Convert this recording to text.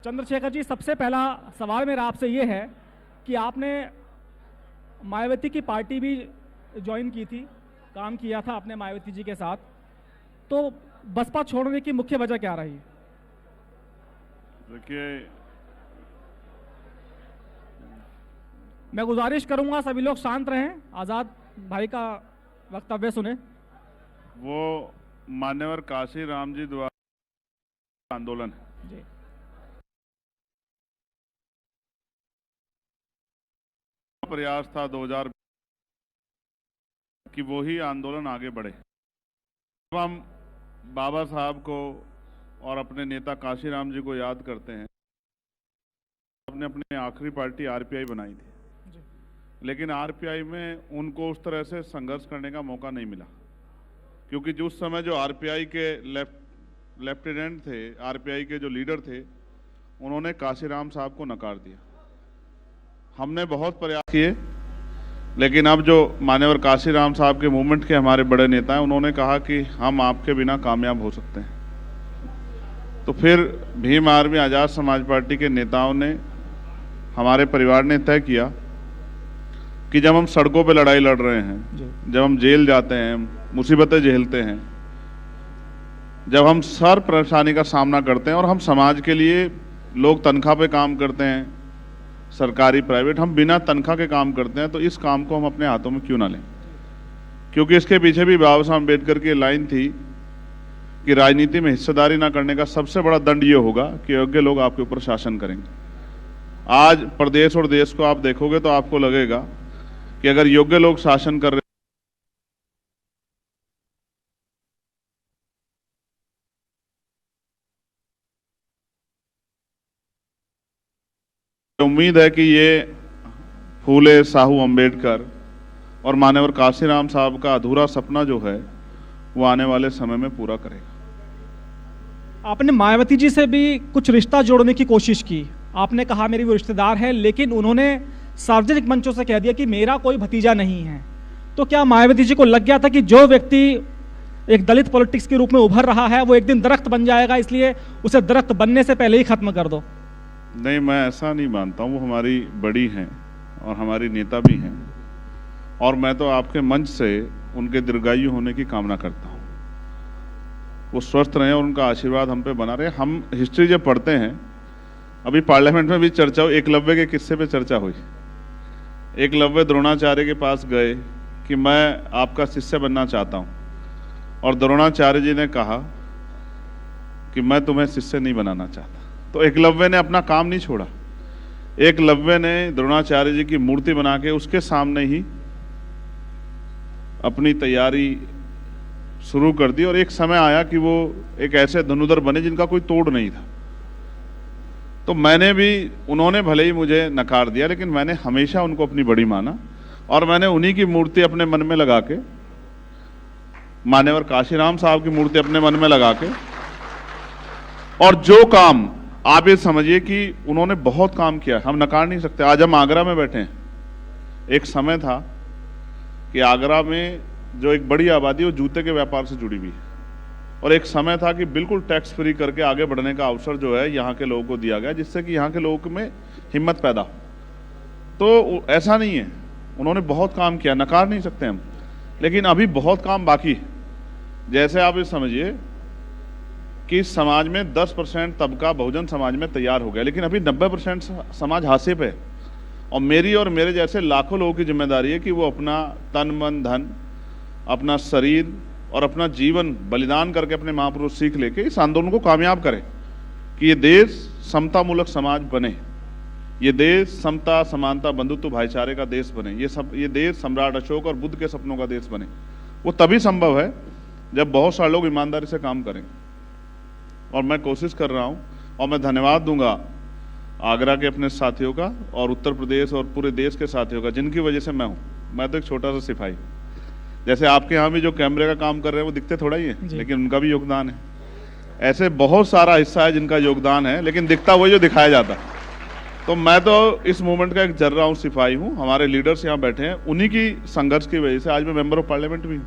चंद्रशेखर जी, सबसे पहला सवाल मेरा आपसे ये है कि आपने मायावती की पार्टी भी ज्वाइन की थी, काम किया था आपने मायावती जी के साथ, तो बसपा छोड़ने की मुख्य वजह क्या रही? देखिए, मैं गुजारिश करूंगा सभी लोग शांत रहें, आज़ाद भाई का वक्तव्य सुने। वो मान्यवर काशी राम जी द्वारा आंदोलन है जी। प्रयास था 2000 कि वो ही आंदोलन आगे बढ़े। जब हम बाबा साहब को और अपने नेता काशी राम जी को याद करते हैं, आपने अपनी आखिरी पार्टी आरपीआई बनाई थी जी। लेकिन आरपीआई में उनको उस तरह से संघर्ष करने का मौका नहीं मिला, क्योंकि जो उस समय जो आरपीआई के लेफ्टिनेंट थे, आरपीआई के जो लीडर थे, उन्होंने काशीराम साहब को नकार दिया। हमने बहुत प्रयास किए, लेकिन अब जो मान्यवर काशीराम साहब के मूवमेंट के हमारे बड़े नेता हैं, उन्होंने कहा कि हम आपके बिना कामयाब हो सकते हैं। तो फिर भीम आर्मी आज़ाद समाज पार्टी के नेताओं ने, हमारे परिवार ने तय किया कि जब हम सड़कों पर लड़ाई लड़ रहे हैं, जब हम जेल जाते हैं, मुसीबतें झेलते हैं, जब हम सर परेशानी का सामना करते हैं और हम समाज के लिए, लोग तनख्वाह पे काम करते हैं, सरकारी प्राइवेट, हम बिना तनख्वाह के काम करते हैं, तो इस काम को हम अपने हाथों में क्यों ना लें? क्योंकि इसके पीछे भी बाबा साहब अम्बेडकर की लाइन थी कि राजनीति में हिस्सेदारी ना करने का सबसे बड़ा दंड ये होगा कि योग्य लोग आपके ऊपर शासन करेंगे। आज प्रदेश और देश को आप देखोगे तो आपको लगेगा कि अगर योग्य लोग शासन कर रहे, उम्मीद है कि ये फूले साहू अम्बेडकर और मान्यवर काशीराम साहब का अधूरा सपना जो है वो आने वाले समय में पूरा करेगा। आपने मायावती जी से भी कुछ रिश्ता जोड़ने की कोशिश की, आपने कहा मेरी वो रिश्तेदार है, लेकिन उन्होंने सार्वजनिक मंचों से कह दिया कि मेरा कोई भतीजा नहीं है। तो क्या मायावती जी को लग गया था कि जो व्यक्ति एक दलित पॉलिटिक्स के रूप में उभर रहा है वो एक दिन दरख्त बन जाएगा, इसलिए उसे दरख्त बनने से पहले ही खत्म कर दो? नहीं, मैं ऐसा नहीं मानता हूँ। वो हमारी बड़ी हैं और हमारी नेता भी हैं, और मैं तो आपके मंच से उनके दीर्घायु होने की कामना करता हूँ। वो स्वस्थ रहें और उनका आशीर्वाद हम पे बना रहे। हम हिस्ट्री जब पढ़ते हैं, अभी पार्लियामेंट में भी चर्चा हुई, एकलव्य के किस्से पे चर्चा हुई। एकलव्य द्रोणाचार्य के पास गए कि मैं आपका शिष्य बनना चाहता हूँ, और द्रोणाचार्य जी ने कहा कि मैं तुम्हें शिष्य नहीं बनाना चाहता। तो एकलव्य ने अपना काम नहीं छोड़ा। एकलव्य ने द्रोणाचार्य जी की मूर्ति बना के उसके सामने ही अपनी तैयारी शुरू कर दी, और एक समय आया कि वो एक ऐसे धनुधर बने जिनका कोई तोड़ नहीं था। तो मैंने भी, उन्होंने भले ही मुझे नकार दिया, लेकिन मैंने हमेशा उनको अपनी बड़ी माना, और मैंने उन्हीं की मूर्ति अपने मन में लगा के, मान्यवर काशीराम साहब की मूर्ति अपने मन में लगा के, और जो काम, आप ये समझिए कि उन्होंने बहुत काम किया, हम नकार नहीं सकते। आज हम आगरा में बैठे हैं। एक समय था कि आगरा में जो एक बड़ी आबादी वो जूते के व्यापार से जुड़ी हुई है, और एक समय था कि बिल्कुल टैक्स फ्री करके आगे बढ़ने का अवसर जो है यहाँ के लोगों को दिया गया, जिससे कि यहाँ के लोगों में हिम्मत पैदा हो। तो ऐसा नहीं है, उन्होंने बहुत काम किया, नकार नहीं सकते हम, लेकिन अभी बहुत काम बाकी है। जैसे आप ये समझिए कि समाज में 10% तबका बहुजन समाज में तैयार हो गया, लेकिन अभी 90% समाज हाशिए पे है। और मेरी और मेरे जैसे लाखों लोगों की जिम्मेदारी है कि वो अपना तन मन धन, अपना शरीर और अपना जीवन बलिदान करके अपने महापुरुष सीख लेके इस आंदोलन को कामयाब करें कि ये देश समता मूलक समाज बने, ये देश समता, समानता, बंधुत्व, भाईचारे का देश बने, ये देश सम्राट अशोक और बुद्ध के सपनों का देश बने। वो तभी संभव है जब बहुत सारे लोग ईमानदारी से काम करें, और मैं कोशिश कर रहा हूं। और मैं धन्यवाद दूंगा आगरा के अपने साथियों का और उत्तर प्रदेश और पूरे देश के साथियों का, जिनकी वजह से मैं तो एक छोटा सा सिपाही। जैसे आपके यहाँ भी जो कैमरे का काम कर रहे हैं वो दिखते थोड़ा ही है, लेकिन उनका भी योगदान है। ऐसे बहुत सारा हिस्सा है जिनका योगदान है, लेकिन दिखता वही जो दिखाया जाता है। तो मैं तो इस मूवमेंट का एक जर्रा हूँ, सिपाही हूँ। हमारे लीडर्स यहाँ बैठे हैं, उन्हीं की संघर्ष की वजह से आज मैं मेंबर ऑफ पार्लियामेंट भी हूँ।